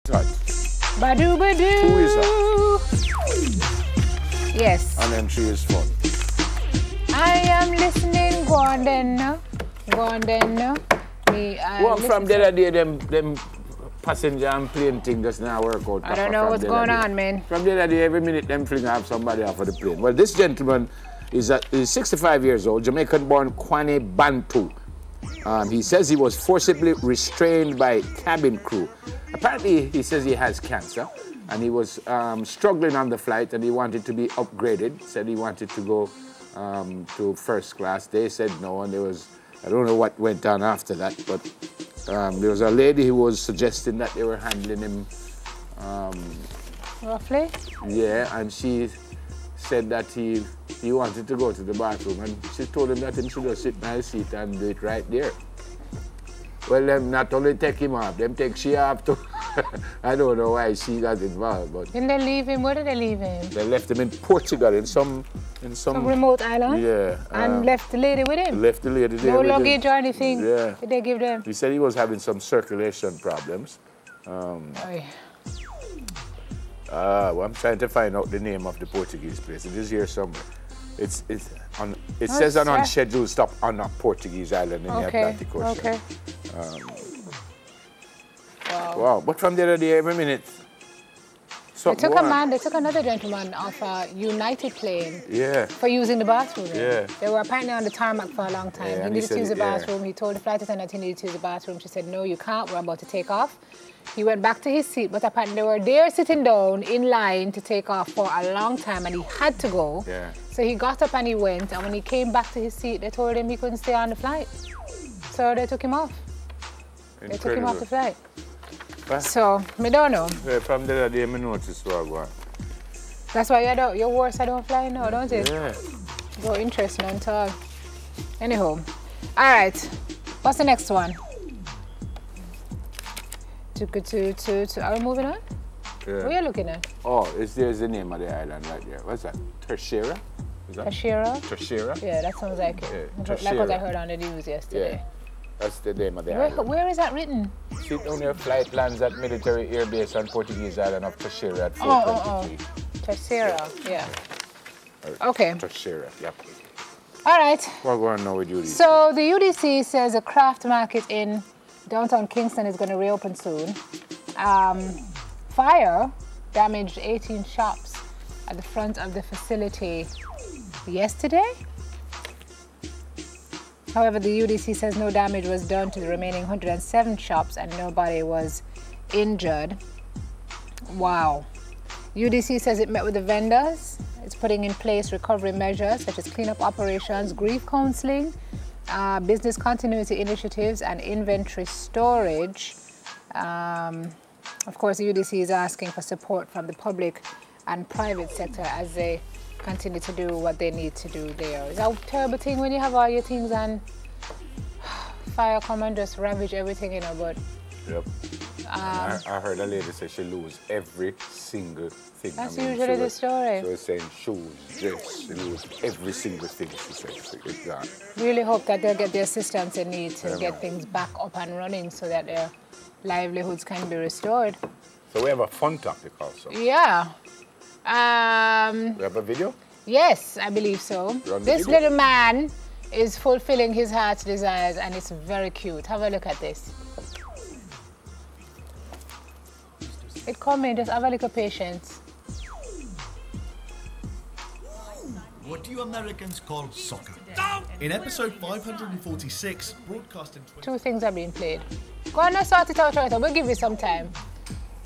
Right. Badu badu. Who is that? Yes. And then she is fun. I am listening. Go on then. Go on then. Me. Well, from the other day, them passenger and plane thing does not work out. I don't know what's going on, man. From the other day, every minute them fling have somebody off of the plane. Well, this gentleman is 65 years old, Jamaican-born Kwane Bantu. He says he was forcibly restrained by cabin crew. Apparently, he says he has cancer, and he was struggling on the flight, and he wanted to be upgraded. Said he wanted to go to first class. They said no, and there was, I don't know what went on after that, but there was a lady who was suggesting that they were handling him. Roughly? Yeah, and she said that he wanted to go to the bathroom, and she told him that he should just sit by his seat and do it right there. Well, them not only take him off, them take she off too. I don't know why she got involved, but... Didn't they leave him? Where did they leave him? They left him in Portugal, in some remote island? Yeah. And left the lady with him? Left the lady there No with luggage him. or anything? Yeah. Did they give them? He said he was having some circulation problems. Well, I'm trying to find out the name of the Portuguese place. It is here somewhere. It says an unscheduled stop on a Portuguese island in the Atlantic Ocean. Okay. Wow. But from the other day, every minute. They took another gentleman off a United plane for using the bathroom. Yeah. They were apparently on the tarmac for a long time. Yeah, he needed to use the bathroom. He told the flight attendant he needed to use the bathroom. She said, no, you can't. We're about to take off. He went back to his seat, but apparently they were there sitting down in line to take off for a long time, and he had to go. Yeah. So he got up and he went, and when he came back to his seat, they told him he couldn't stay on the flight. So they took him off. Incredible. They took him off the flight. But so, me don't know. Yeah, from the other day, I noticed what I want. That's why you're worse I don't fly now, don't it? Yeah. So interesting at all. Anyhow. All right. What's the next one? Are we moving on? Yeah. What are you looking at? Oh, there's the name of the island right there. What's that? Terceira? Is that? Terceira? Yeah, that sounds like it. Yeah, like what I heard on the news yesterday. Yeah. That's the name of the island. Where is that written? See, on your flight lands at military air base on Portuguese island of Terceira at 4:23. Terceira, yeah. Okay. Terceira, yep. All right. What's going on with UDC? So the UDC says a craft market in downtown Kingston is going to reopen soon. Fire damaged 18 shops at the front of the facility yesterday. However, the UDC says no damage was done to the remaining 107 shops and nobody was injured. Wow. UDC says it met with the vendors. It's putting in place recovery measures such as cleanup operations, grief counseling, business continuity initiatives, and inventory storage. Of course, the UDC is asking for support from the public and private sector as they continue to do what they need to do there. It's a terrible thing when you have all your things and fire come and just ravage everything, you know, but... Yep. I heard a lady say she lose every single thing. That's usually the story. She was saying shoes, dress, she lose every single thing, she said. It's gone. Really hope that they'll get the assistance they need to get things back up and running so that their livelihoods can be restored. So we have a fun topic also. Yeah. We have a video? Yes, I believe so. This little man is fulfilling his heart's desires and it's very cute. Have a look at this. It coming, just have a little patience. What do you Americans call soccer? In episode 546, broadcast in... Two things are being played. Go on and sort it out right now. We'll give you some time.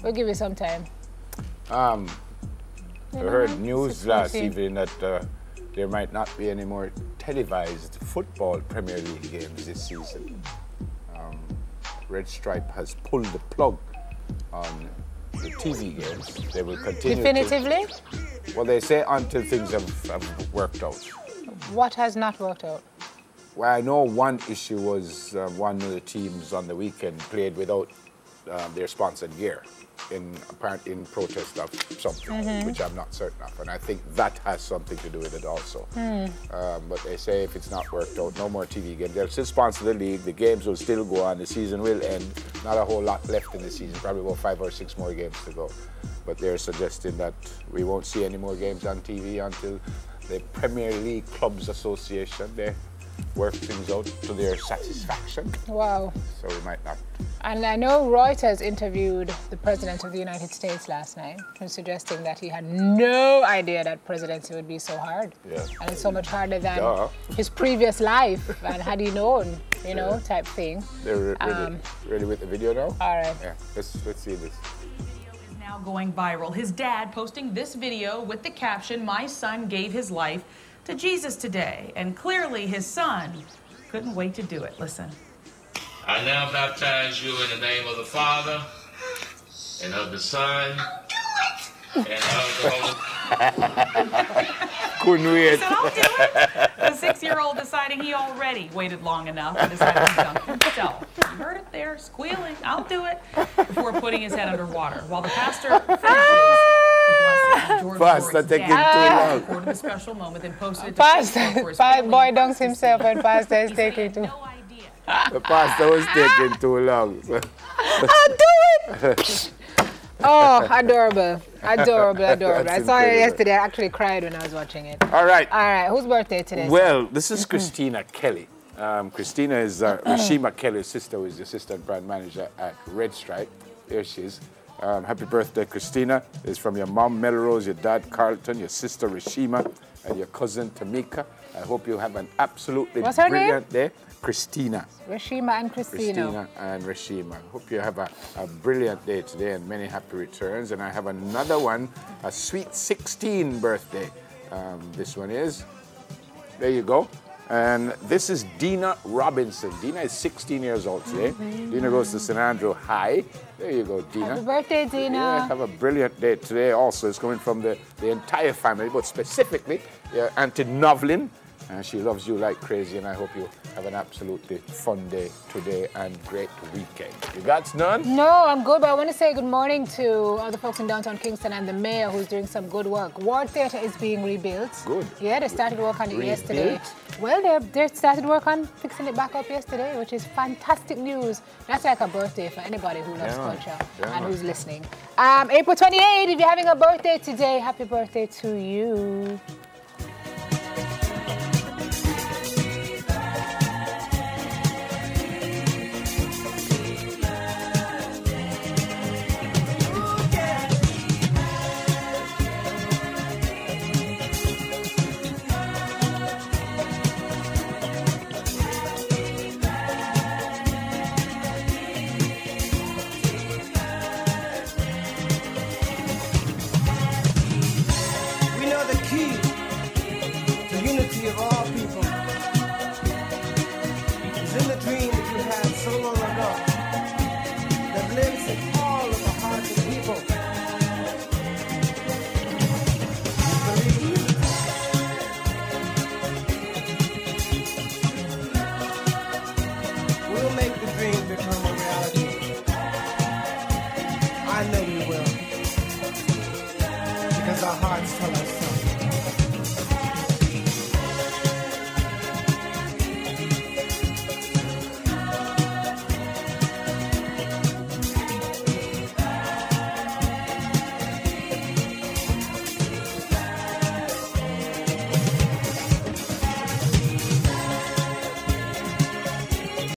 We'll give you some time. I heard news last evening that there might not be any more televised football Premier League games this season. Red Stripe has pulled the plug on the TV games. They will continue. Definitively? Well, they say until things have worked out. What has not worked out? Well, I know one issue was one of the teams on the weekend played without their sponsored gear in protest of something, which I'm not certain of. And I think that has something to do with it also. But they say if it's not worked out, no more TV games. They'll still sponsor the league. The games will still go on. The season will end. Not a whole lot left in the season. Probably about 5 or 6 more games to go. But they're suggesting that we won't see any more games on TV until the Premier League Clubs Association, they work things out to their satisfaction. Wow. So we might not. And I know Reuters interviewed the President of the United States last night, suggesting that he had no idea that presidency would be so hard. Yeah. And it's so much harder than his previous life, and had he known, you know, type thing. They're ready with the video now? All right. Yeah, let's see this. Now going viral. His dad posting this video with the caption, "My son gave his life to Jesus today." And clearly his son couldn't wait to do it. Listen. I now baptize you in the name of the Father, and of the Son, and of the Holy. Couldn't wait. He said, "I'll do it." The 6-year-old deciding he already waited long enough and decided to dunk himself. You heard it there, squealing, "I'll do it," before putting his head underwater. While the pastor finishes the blessing, George Pastor taking too long. recorded a special moment and posted it to Facebook for his family Boy and dunks friends to himself see. and pastor is He said he taking had too. no idea. The pastor was taking too long. So. I'll do it! Oh, adorable. Adorable, adorable. I That's saw it incredible. yesterday. I actually cried when I was watching it. All right. All right, whose birthday today? Well, this is Christina Kelly. Christina is Rashima Kelly's sister, who is the assistant brand manager at Red Stripe. There she is. Happy birthday, Christina. It's from your mom, Melrose, your dad, Carlton, your sister, Rashima, and your cousin, Tamika. I hope you have an absolutely What's her brilliant day. Christina. Rashima and Christina. Christina and Rashima. Hope you have a brilliant day today and many happy returns. And I have another one, a sweet 16 birthday. This one is. There you go. And this is Dina Robinson. Dina is 16 years old today. Dina goes to St. Andrew High. There you go, Dina. Happy birthday, Dina. Yeah, have a brilliant day today also. It's coming from the entire family, but specifically Auntie Novlin. And she loves you like crazy, and I hope you have an absolutely fun day today and great weekend. You got none? No, I'm good, but I want to say good morning to all the folks in downtown Kingston and the mayor who's doing some good work. Ward Theatre is being rebuilt. Good. Yeah, they started work on it yesterday. Rebuilt? Well, they started work on fixing it back up yesterday, which is fantastic news. That's like a birthday for anybody who loves culture and who's listening. April 28th, if you're having a birthday today, happy birthday to you.